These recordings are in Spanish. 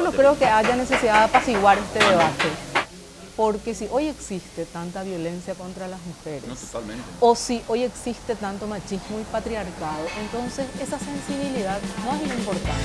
no creo que haya necesidad de apaciguar este debate. Porque si hoy existe tanta violencia contra las mujeres, No, totalmente. o si hoy existe tanto machismo y patriarcado, entonces esa sensibilidad no es lo importante.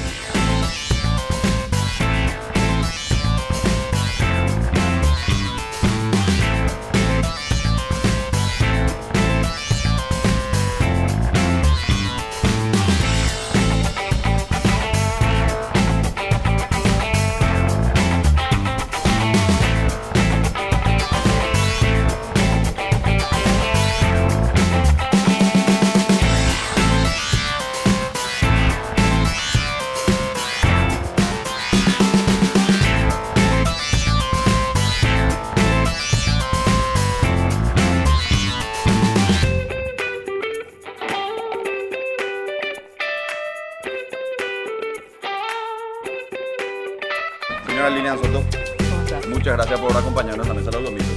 Señora Lilian Soto, ¿Cómo estás? muchas gracias por acompañarnos en la mesa de los domingos.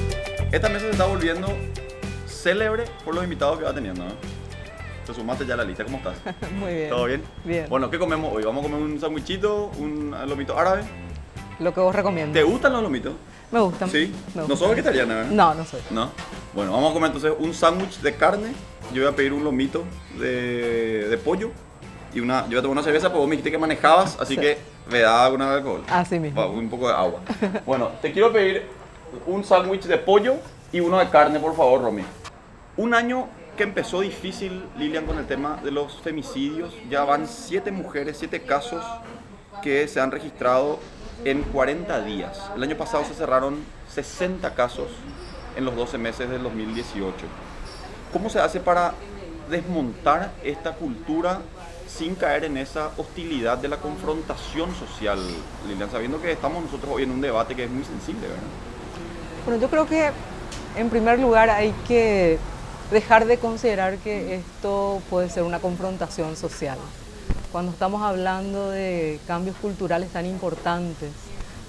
Esta mesa se está volviendo célebre por los invitados que va teniendo, ¿no? Te sumaste ya a la lista, ¿cómo estás? Muy bien. ¿Todo bien? Bien. Bueno, ¿qué comemos hoy? Vamos a comer un sandwichito, un lomito árabe. Lo que vos recomiendas. ¿Te gustan los lomitos? Me gustan. Sí. Me ¿No gustan. sos vegetariana, verdad? No, no soy. ¿No? Bueno, vamos a comer entonces un sándwich de carne. Yo voy a pedir un lomito de pollo. Y yo voy a tomar una cerveza, porque vos me dijiste que manejabas, así Sí. que me da alguna de alcohol. Así mismo. Un poco de agua. Bueno, te quiero pedir un sándwich de pollo y uno de carne, por favor, Romy. Un año que empezó difícil, Lilian, con el tema de los femicidios. Ya van 7 mujeres, 7 casos que se han registrado en 40 días. El año pasado se cerraron 60 casos en los 12 meses del 2018. ¿Cómo se hace para desmontar esta cultura sin caer en esa hostilidad de la confrontación social, Lilian? Sabiendo que estamos nosotros hoy en un debate que es muy sensible, ¿verdad? Bueno, yo creo que en primer lugar hay que dejar de considerar que esto puede ser una confrontación social. Cuando estamos hablando de cambios culturales tan importantes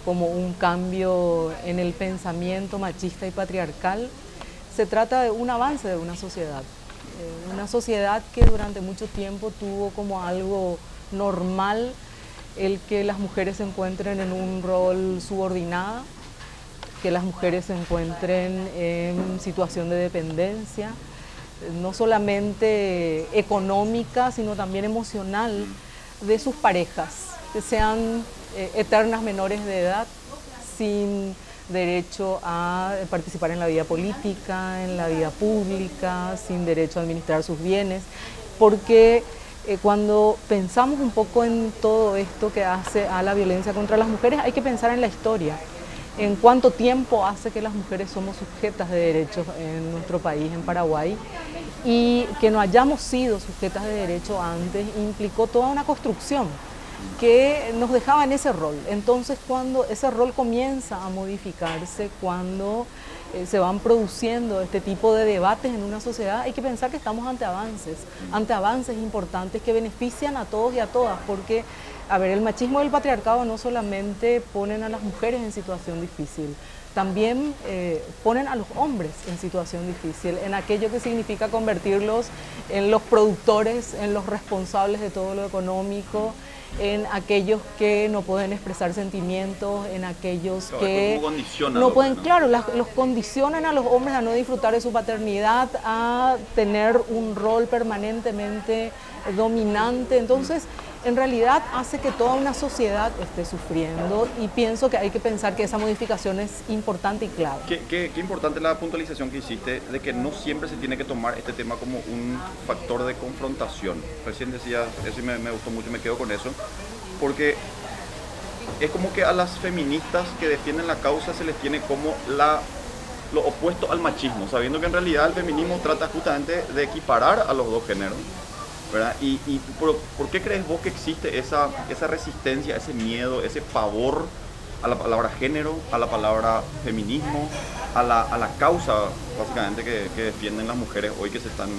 como un cambio en el pensamiento machista y patriarcal, se trata de un avance de una sociedad. Una sociedad que durante mucho tiempo tuvo como algo normal el que las mujeres se encuentren en un rol subordinado, que las mujeres se encuentren en situación de dependencia, no solamente económica, sino también emocional, de sus parejas, que sean eternas menores de edad, sin derecho a participar en la vida política, en la vida pública, sin derecho a administrar sus bienes, porque cuando pensamos un poco en todo esto que hace a la violencia contra las mujeres, hay que pensar en la historia, en cuánto tiempo hace que las mujeres somos sujetas de derechos en nuestro país, en Paraguay, y que no hayamos sido sujetas de derecho antes implicó toda una construcción que nos dejaba en ese rol. Entonces, cuando ese rol comienza a modificarse, cuando se van produciendo este tipo de debates en una sociedad, hay que pensar que estamos ante avances importantes que benefician a todos y a todas, porque, a ver, el machismo y el patriarcado no solamente ponen a las mujeres en situación difícil, también ponen a los hombres en situación difícil, en aquello que significa convertirlos en los productores, en los responsables de todo lo económico, en aquellos que no pueden expresar sentimientos, en aquellos que no pueden, claro, los condicionan a los hombres a no disfrutar de su paternidad, a tener un rol permanentemente dominante. Entonces, en realidad hace que toda una sociedad esté sufriendo, y pienso que hay que pensar que esa modificación es importante y clave. Qué importante la puntualización que hiciste de que no siempre se tiene que tomar este tema como un factor de confrontación. Recién decías, eso me gustó mucho, me quedo con eso, porque es como que a las feministas que defienden la causa se les tiene como lo opuesto al machismo, sabiendo que en realidad el feminismo trata justamente de equiparar a los dos géneros, ¿verdad? ¿Y por qué crees vos que existe esa resistencia, ese miedo, ese pavor a la palabra género, a la palabra feminismo, a la causa básicamente que defienden las mujeres hoy que se están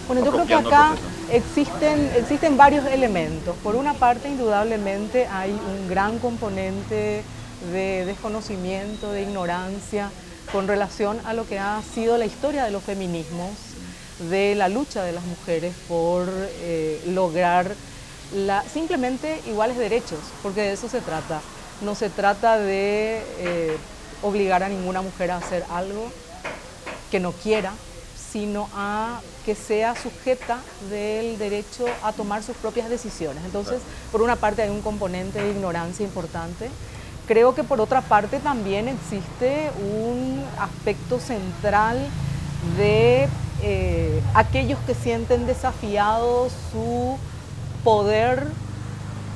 Bueno, yo creo que apropiando acá existen varios elementos. Por una parte, indudablemente hay un gran componente de desconocimiento, de ignorancia con relación a lo que ha sido la historia de los feminismos, de la lucha de las mujeres por lograr simplemente iguales derechos, porque de eso se trata. no se trata de obligar a ninguna mujer a hacer algo que no quiera, sino a que sea sujeta del derecho a tomar sus propias decisiones. Entonces, por una parte hay un componente de ignorancia importante. Creo que por otra parte también existe un aspecto central de aquellos que sienten desafiado su poder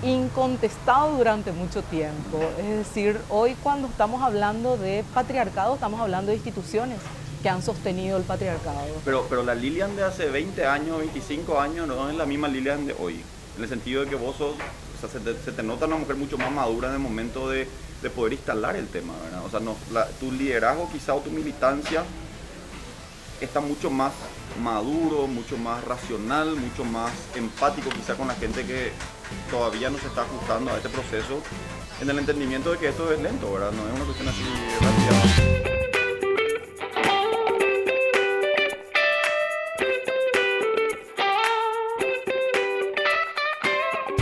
incontestado durante mucho tiempo. Es decir, hoy cuando estamos hablando de patriarcado, estamos hablando de instituciones que han sostenido el patriarcado. Pero la Lilian de hace 20 años, 25 años, no es la misma Lilian de hoy. En el sentido de que vos sos, o sea, se te nota una mujer mucho más madura en el momento de poder instalar el tema, ¿verdad? O sea, tu liderazgo quizá o tu militancia está mucho más maduro, mucho más racional, mucho más empático quizá con la gente que todavía no se está ajustando a este proceso, en el entendimiento de que esto es lento, ¿verdad? No es una cuestión así rápida.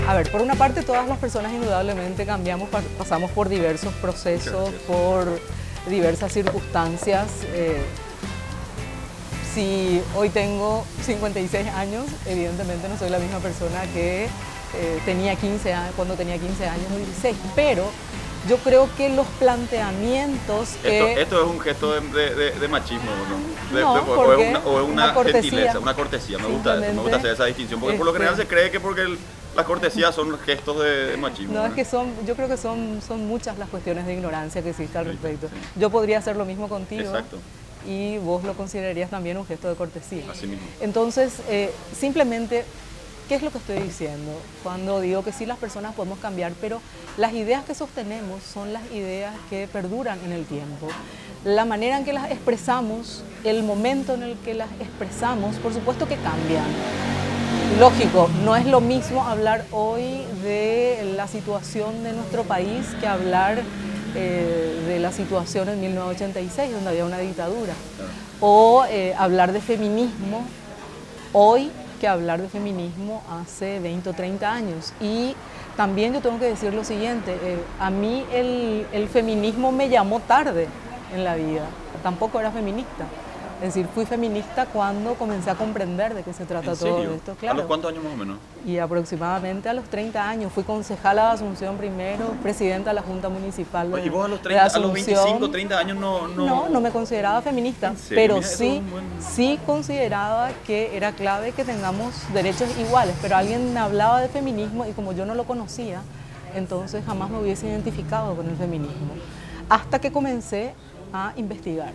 A ver, por una parte todas las personas indudablemente cambiamos, pasamos por diversos procesos, por diversas circunstancias. Si hoy tengo 56 años, evidentemente no soy la misma persona que tenía 15 años, cuando tenía 15 años o 16, pero yo creo que los planteamientos que... Esto es un gesto de machismo, ¿no? O es una gentileza, una cortesía. Me gusta hacer esa distinción, porque por lo general se cree que porque las cortesías son gestos de machismo. No, ¿verdad? es que yo creo que son muchas las cuestiones de ignorancia que existe al respecto. Sí. Yo podría hacer lo mismo contigo. Exacto. Y vos lo considerarías también un gesto de cortesía. Así mismo. Entonces, simplemente, ¿qué es lo que estoy diciendo? Cuando digo que sí, las personas podemos cambiar, pero las ideas que sostenemos son las ideas que perduran en el tiempo. La manera en que las expresamos, el momento en el que las expresamos, por supuesto que cambian. Lógico, no es lo mismo hablar hoy de la situación de nuestro país que hablar de la situación en 1986, donde había una dictadura. O hablar de feminismo hoy que hablar de feminismo hace 20 o 30 años. Y también yo tengo que decir lo siguiente, a mí el feminismo me llamó tarde en la vida, tampoco era feminista. Es decir, fui feminista cuando comencé a comprender de qué se trata todo esto. Claro. ¿A los cuántos años más o menos? Y aproximadamente a los 30 años. Fui concejala de Asunción primero, presidenta de la Junta Municipal de Asunción. ¿Y vos a los 30, a los 25, 30 años No me consideraba feminista, pero sí consideraba que era clave que tengamos derechos iguales. Pero alguien me hablaba de feminismo y como yo no lo conocía, entonces jamás me hubiese identificado con el feminismo. Hasta que comencé a investigar.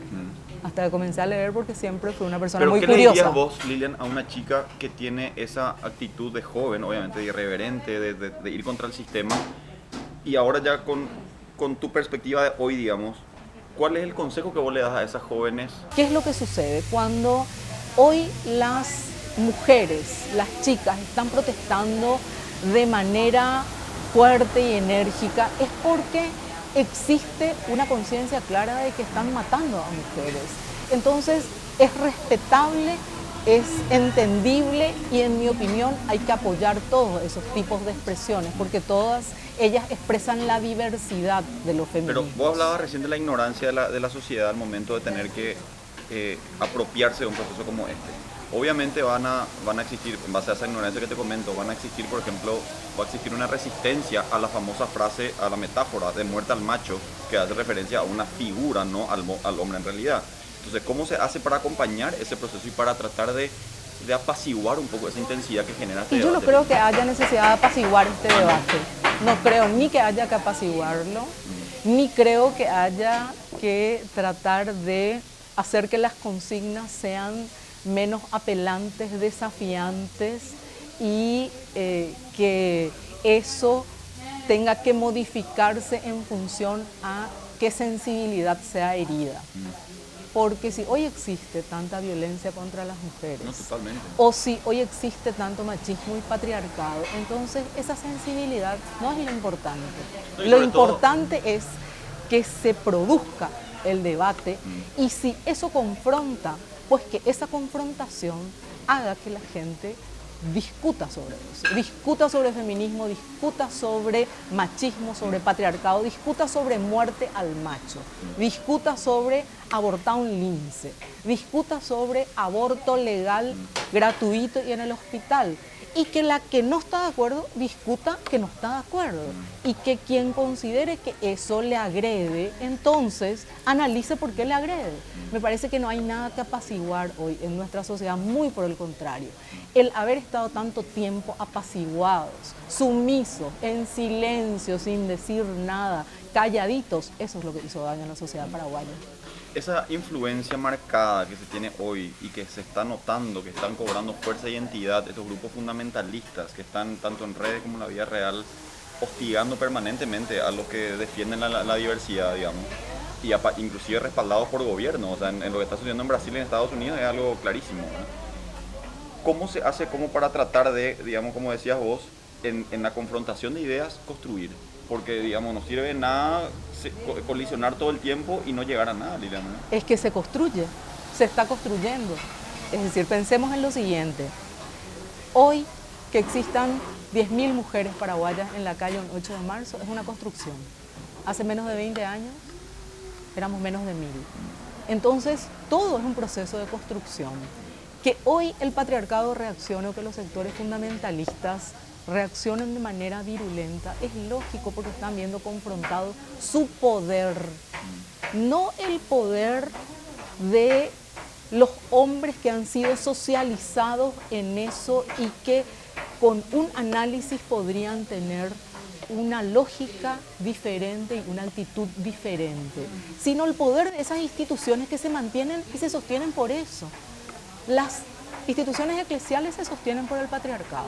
Hasta que comencé a leer porque siempre fui una persona muy curiosa. ¿Pero qué le dirías vos, Lilian, a una chica que tiene esa actitud de joven, obviamente de irreverente, de ir contra el sistema, y ahora ya con tu perspectiva de hoy, digamos, ¿cuál es el consejo que vos le das a esas jóvenes? ¿Qué es lo que sucede cuando hoy las mujeres, las chicas están protestando de manera fuerte y enérgica? Es porque existe una conciencia clara de que están matando a mujeres. Entonces es respetable, es entendible y en mi opinión hay que apoyar todos esos tipos de expresiones porque todas ellas expresan la diversidad de los feminismos. Pero vos hablabas recién de la ignorancia de la sociedad al momento de tener que apropiarse de un proceso como este. Obviamente van a existir, en base a esa ignorancia que te comento, van a existir, por ejemplo, va a existir una resistencia a la famosa frase, a la metáfora de muerte al macho, que hace referencia a una figura, no al hombre en realidad. Entonces, ¿cómo se hace para acompañar ese proceso y para tratar de apaciguar un poco esa intensidad que genera este debate? Yo no creo que haya necesidad de apaciguar este debate. No creo ni que haya que apaciguarlo, ni creo que haya que tratar de hacer que las consignas sean menos apelantes, desafiantes y que eso tenga que modificarse en función a qué sensibilidad sea herida. Porque si hoy existe tanta violencia contra las mujeres, o si hoy existe tanto machismo y patriarcado, entonces esa sensibilidad no es lo importante. Lo importante es que se produzca el debate y si eso confronta, pues que esa confrontación haga que la gente discuta sobre eso, discuta sobre feminismo, discuta sobre machismo, sobre patriarcado, discuta sobre muerte al macho, discuta sobre abortar un lince, discuta sobre aborto legal, gratuito y en el hospital. Y que la que no está de acuerdo discuta que no está de acuerdo. Y que quien considere que eso le agrede, entonces analice por qué le agrede. Me parece que no hay nada que apaciguar hoy en nuestra sociedad, muy por el contrario. El haber estado tanto tiempo apaciguados, sumisos, en silencio, sin decir nada, calladitos, eso es lo que hizo daño a la sociedad paraguaya. Esa influencia marcada que se tiene hoy y que se está notando, que están cobrando fuerza y entidad, estos grupos fundamentalistas que están tanto en redes como en la vida real, hostigando permanentemente a los que defienden la diversidad, digamos, y inclusive respaldados por gobiernos. O sea, en lo que está sucediendo en Brasil y en Estados Unidos es algo clarísimo, ¿no? ¿Cómo se hace como para tratar de, digamos, como decías vos, en la confrontación de ideas, construir? Porque, digamos, no sirve de nada colisionar todo el tiempo y no llegar a nada, Liliana. Es que se construye, se está construyendo. Es decir, pensemos en lo siguiente. Hoy, que existan 10.000 mujeres paraguayas en la calle un 8 de marzo, es una construcción. Hace menos de 20 años éramos menos de 1.000. Entonces, todo es un proceso de construcción. Que hoy el patriarcado reaccione o que los sectores fundamentalistas reaccionan de manera virulenta es lógico porque están viendo confrontado su poder, no el poder de los hombres que han sido socializados en eso y que con un análisis podrían tener una lógica diferente y una actitud diferente, sino el poder de esas instituciones que se mantienen y se sostienen por eso. Las instituciones eclesiales se sostienen por el patriarcado.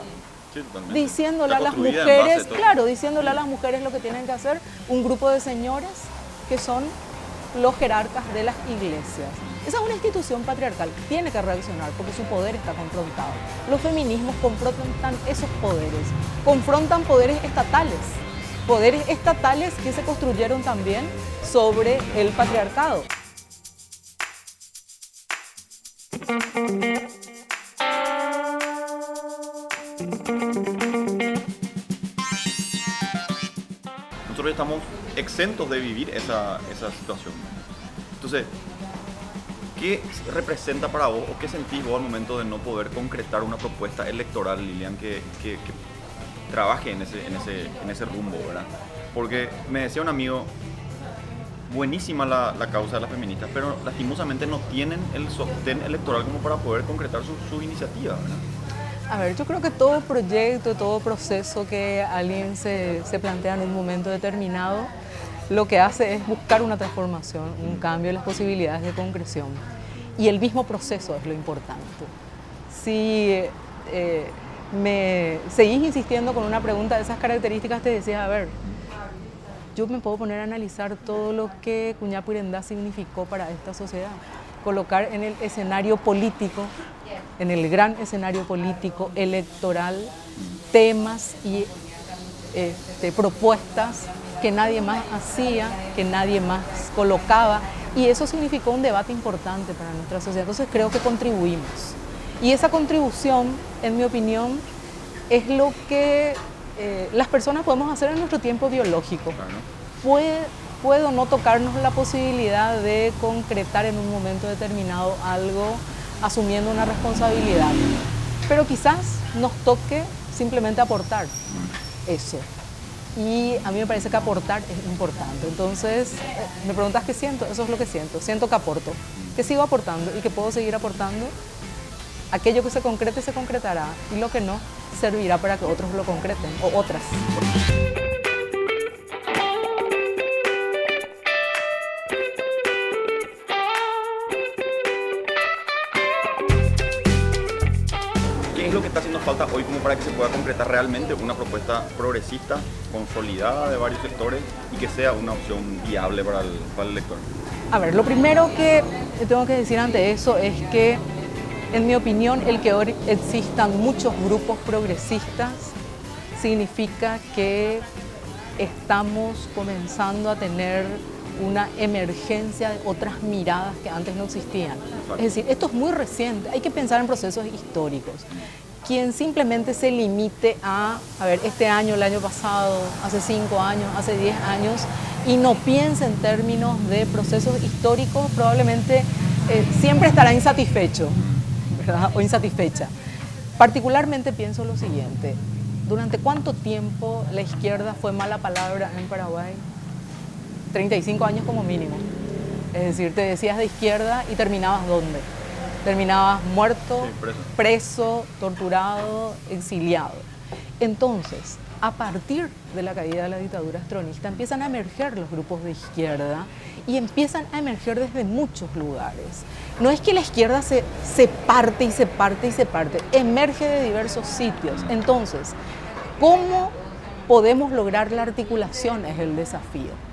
Sí, diciéndole a las mujeres, claro, diciéndole a las mujeres lo que tienen que hacer, un grupo de señores que son los jerarcas de las iglesias. Esa es una institución patriarcal, tiene que reaccionar porque su poder está confrontado. Los feminismos confrontan esos poderes, confrontan poderes estatales que se construyeron también sobre el patriarcado. Nosotros estamos exentos de vivir esa situación. Entonces, ¿qué representa para vos o qué sentís vos al momento de no poder concretar una propuesta electoral, Lilian, que trabaje en ese rumbo, ¿verdad? Porque me decía un amigo, buenísima la causa de las feministas, pero lastimosamente no tienen el sostén electoral como para poder concretar sus iniciativas, ¿verdad? A ver, yo creo que todo proyecto, todo proceso que alguien se plantea en un momento determinado, lo que hace es buscar una transformación, un cambio en las posibilidades de concreción. Y el mismo proceso es lo importante. Si me seguís insistiendo con una pregunta de esas características, te decía, a ver, yo me puedo poner a analizar todo lo que Cuñapirendá significó para esta sociedad, colocar en el escenario político, en el gran escenario político electoral, temas y propuestas que nadie más hacía, que nadie más colocaba, y eso significó un debate importante para nuestra sociedad. Entonces creo que contribuimos. Y esa contribución, en mi opinión, es lo que las personas podemos hacer en nuestro tiempo biológico. Puedo no tocarnos la posibilidad de concretar en un momento determinado algo asumiendo una responsabilidad, pero quizás nos toque simplemente aportar eso. Y a mí me parece que aportar es importante. Entonces, me preguntas qué siento, eso es lo que siento. Siento que aporto, que sigo aportando y que puedo seguir aportando. Aquello que se concrete se concretará y lo que no servirá para que otros lo concreten o otras. ¿Qué es lo que está haciendo falta hoy como para que se pueda concretar realmente una propuesta progresista, consolidada de varios sectores y que sea una opción viable para el elector? A ver, lo primero que tengo que decir ante eso es que, en mi opinión, el que hoy existan muchos grupos progresistas significa que estamos comenzando a tener una emergencia de otras miradas que antes no existían. Es decir, esto es muy reciente, hay que pensar en procesos históricos. quien simplemente se limite a ver, este año, el año pasado, hace 5 años, hace 10 años, y no piense en términos de procesos históricos, probablemente siempre estará insatisfecho, ¿verdad? O insatisfecha. Particularmente pienso lo siguiente: ¿durante cuánto tiempo la izquierda fue mala palabra en Paraguay? 35 años como mínimo. Es decir, te decías de izquierda y terminabas ¿dónde? Terminabas muerto, Sí, preso, torturado, exiliado. Entonces, a partir de la caída de la dictadura estronista, empiezan a emerger los grupos de izquierda y empiezan a emerger desde muchos lugares. No es que la izquierda se parte y se parte y se parte, emerge de diversos sitios. Entonces, ¿cómo podemos lograr la articulación? Es el desafío.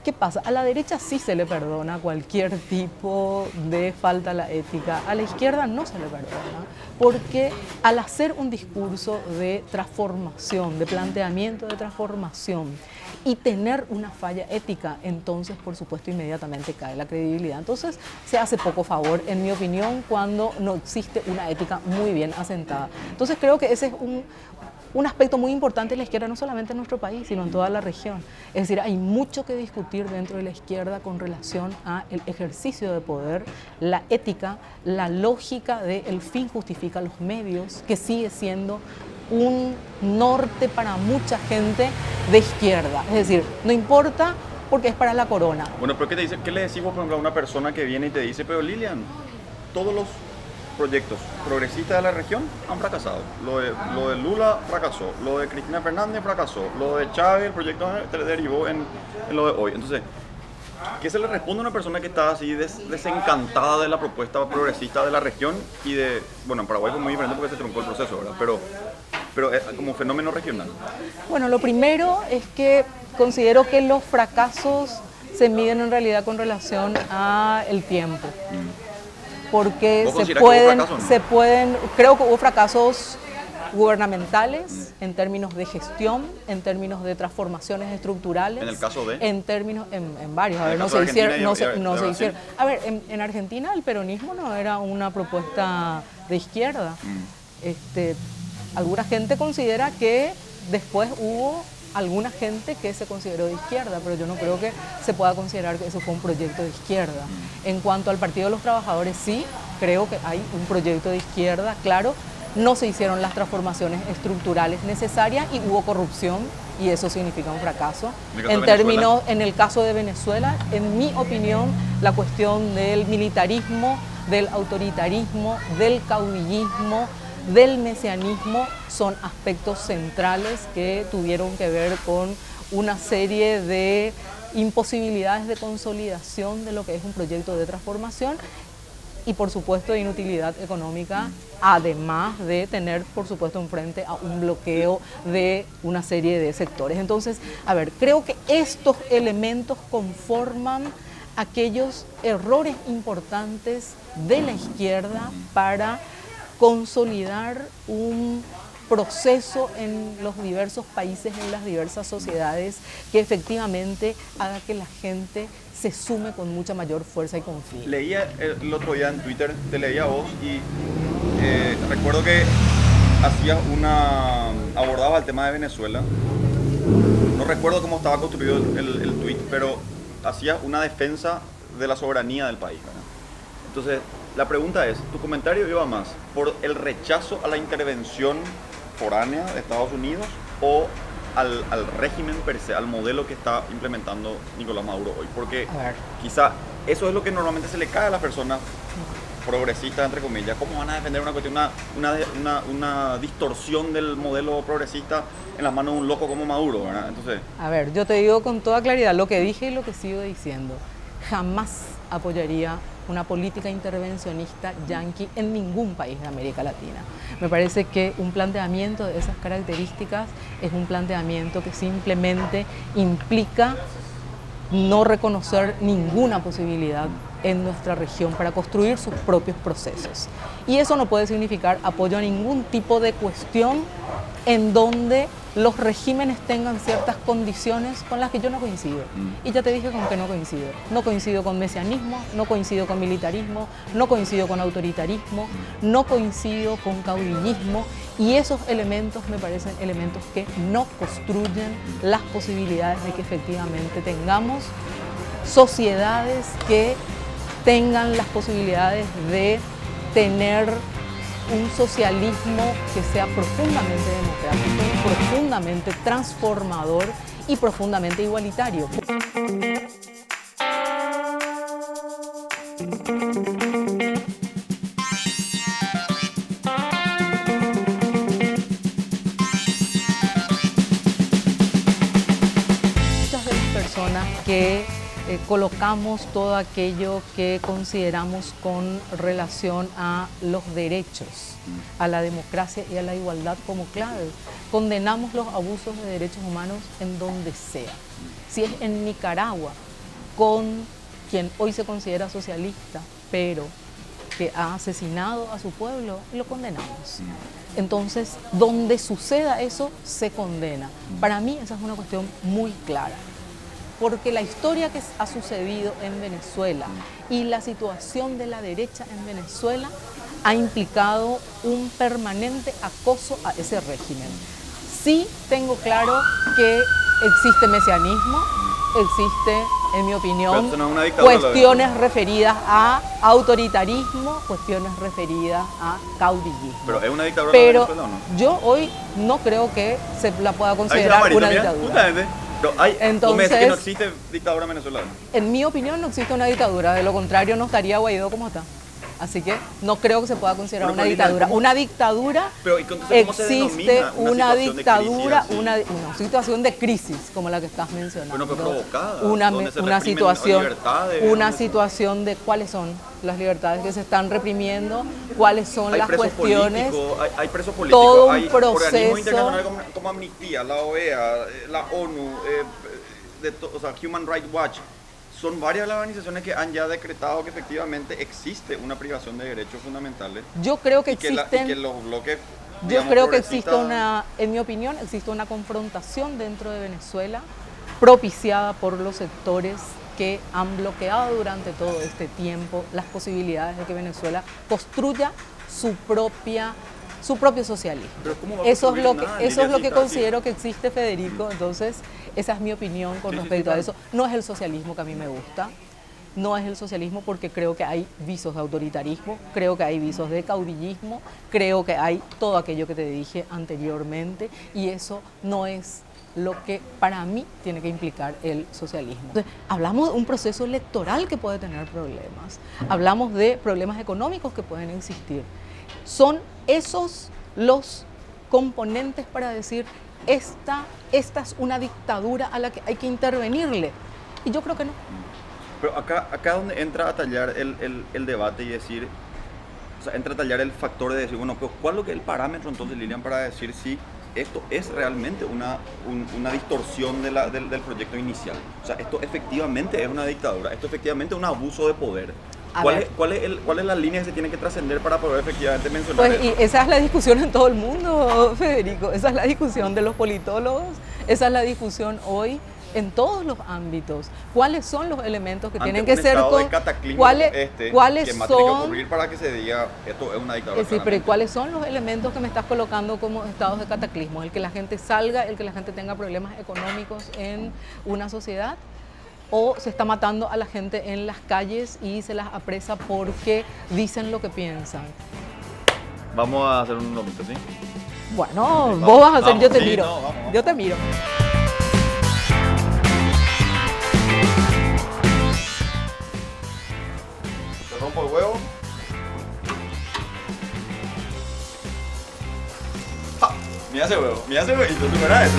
¿Qué pasa? A la derecha sí se le perdona cualquier tipo de falta a la ética, a la izquierda no se le perdona, porque al hacer un discurso de transformación, de planteamiento de transformación y tener una falla ética, entonces por supuesto inmediatamente cae la credibilidad. Entonces se hace poco favor, en mi opinión, cuando no existe una ética muy bien asentada. Entonces creo que ese es un aspecto muy importante de la izquierda, no solamente en nuestro país, sino en toda la región. Es decir, hay mucho que discutir dentro de la izquierda con relación al ejercicio de poder, la ética, la lógica de el fin justifica los medios, que sigue siendo un norte para mucha gente de izquierda. Es decir, no importa porque es para la corona. Bueno, pero ¿qué le decimos, por ejemplo, a una persona que viene y te dice, pero Lilian, todos los proyectos progresistas de la región han fracasado? Lo de Lula fracasó, lo de Cristina Fernández fracasó, lo de Chávez, el proyecto derivó en lo de hoy. Entonces, ¿qué se le responde a una persona que está así desencantada de la propuesta progresista de la región y de, bueno, en Paraguay fue muy diferente porque se truncó el proceso, ¿verdad? Pero como fenómeno regional. Bueno, lo primero es que considero que los fracasos se miden en realidad con relación al tiempo. Porque se pueden, creo que hubo fracasos gubernamentales en términos de gestión, en términos de transformaciones estructurales. ¿En el caso de? En términos, en varios, a ver, no se hicieron. A ver, en Argentina el peronismo no era una propuesta de izquierda. Alguna gente considera que después hubo alguna gente que se consideró de izquierda, pero yo no creo que se pueda considerar que eso fue un proyecto de izquierda. En cuanto al Partido de los Trabajadores, sí, creo que hay un proyecto de izquierda, claro, no se hicieron las transformaciones estructurales necesarias y hubo corrupción, y eso significa un fracaso. En el caso de Venezuela, en mi opinión, la cuestión del militarismo, del autoritarismo, del caudillismo, del mesianismo son aspectos centrales que tuvieron que ver con una serie de imposibilidades de consolidación de lo que es un proyecto de transformación y por supuesto de inutilidad económica, además de tener por supuesto enfrente a un bloqueo de una serie de sectores. Entonces, a ver, creo que estos elementos conforman aquellos errores importantes de la izquierda para consolidar un proceso en los diversos países, en las diversas sociedades, que efectivamente haga que la gente se sume con mucha mayor fuerza y confíe. Leía el otro día en Twitter, te leía a vos y recuerdo que abordaba el tema de Venezuela. No recuerdo cómo estaba construido el tweet, pero hacía una defensa de la soberanía del país, ¿verdad? Entonces, la pregunta es, ¿tu comentario iba más por el rechazo a la intervención foránea de Estados Unidos o al régimen per se, al modelo que está implementando Nicolás Maduro hoy? Porque quizá eso es lo que normalmente se le cae a las personas progresistas, entre comillas. ¿Cómo van a defender una cuestión, una distorsión del modelo progresista en las manos de un loco como Maduro, ¿verdad? Entonces, a ver, yo te digo con toda claridad lo que dije y lo que sigo diciendo. Jamás apoyaría una política intervencionista yanqui en ningún país de América Latina. Me parece que un planteamiento de esas características es un planteamiento que simplemente implica no reconocer ninguna posibilidad en nuestra región para construir sus propios procesos. Y eso no puede significar apoyo a ningún tipo de cuestión en donde los regímenes tengan ciertas condiciones con las que yo no coincido. Y ya te dije con que no coincido. No coincido con mesianismo, no coincido con militarismo, no coincido con autoritarismo, no coincido con caudillismo, y esos elementos me parecen elementos que no construyen las posibilidades de que efectivamente tengamos sociedades que tengan las posibilidades de tener un socialismo que sea profundamente democrático, profundamente transformador y profundamente igualitario. Muchas de las personas que colocamos todo aquello que consideramos con relación a los derechos, a la democracia y a la igualdad como clave. Condenamos los abusos de derechos humanos en donde sea. Si es en Nicaragua, con quien hoy se considera socialista, pero que ha asesinado a su pueblo, lo condenamos. Entonces, donde suceda eso, se condena. Para mí esa es una cuestión muy clara. Porque la historia que ha sucedido en Venezuela y la situación de la derecha en Venezuela ha implicado un permanente acoso a ese régimen. Sí tengo claro que existe mesianismo, existe, en mi opinión, cuestiones referidas a autoritarismo, cuestiones referidas a caudillismo. Pero es una dictadura en Venezuela, ¿o no? Yo hoy no creo que se la pueda considerar una dictadura. Pero entonces, que no existe dictadura venezolana. En mi opinión no existe una dictadura, de lo contrario no estaría Guaidó como está. Así que no creo que se pueda considerar una dictadura. Una dictadura existe, una dictadura, una situación de crisis como la que estás mencionando. Bueno, pero provocada. Una situación de cuáles son las libertades que se están reprimiendo, cuáles son las cuestiones. Hay presos políticos, todo un hay proceso organismos internacionales como Amnistía, la OEA, la ONU, o sea, Human Rights Watch. Son varias las organizaciones que han ya decretado que efectivamente existe una privación de derechos fundamentales. Yo creo que existen. Que los bloques, yo creo que existe en mi opinión, existe una confrontación dentro de Venezuela propiciada por los sectores que han bloqueado durante todo este tiempo las posibilidades de que Venezuela construya su propio socialismo. Eso es lo que considero que existe, Federico. Entonces, esa es mi opinión con respecto a eso. No es el socialismo que a mí me gusta, no es el socialismo porque creo que hay visos de autoritarismo, creo que hay visos de caudillismo, creo que hay todo aquello que te dije anteriormente, y eso no es lo que para mí tiene que implicar el socialismo. Entonces, hablamos de un proceso electoral que puede tener problemas, hablamos de problemas económicos que pueden existir. Son esos los componentes para decir esta es una dictadura a la que hay que intervenirle. Y yo creo que no. Pero acá donde entra a tallar el debate y decir, o sea, entra a tallar el factor de decir, bueno, pero ¿cuál es lo que es el parámetro entonces, Lilian, para decir si esto es realmente una distorsión del proyecto inicial? O sea, esto efectivamente es una dictadura, esto efectivamente es un abuso de poder. ¿Cuál es la línea que se tiene que trascender para poder efectivamente mencionar eso? Y esa es la discusión en todo el mundo, Federico. Esa es la discusión de los politólogos, esa es la discusión hoy en todos los ámbitos. ¿Cuáles son los elementos que tienen que ser ¿Cuáles que más tiene que ocurrir para que se diga esto es una dictadura? Sí, pero ¿cuáles son los elementos que me estás colocando como estados de cataclismo? El que la gente salga, el que la gente tenga problemas económicos en una sociedad, o se está matando a la gente en las calles y se las apresa porque dicen lo que piensan. Vamos a hacer un lomito, ¿sí? Bueno, sí, vos vas a hacer, yo te miro. Vamos. Yo te miro. Te rompo el huevo. ¡Ja! Mira ese huevo, mira ese huevito, ¿tú verás eso?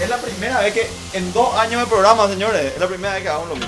Es la primera vez que en 2 años de programa, señores, es la primera vez que hago un lomito.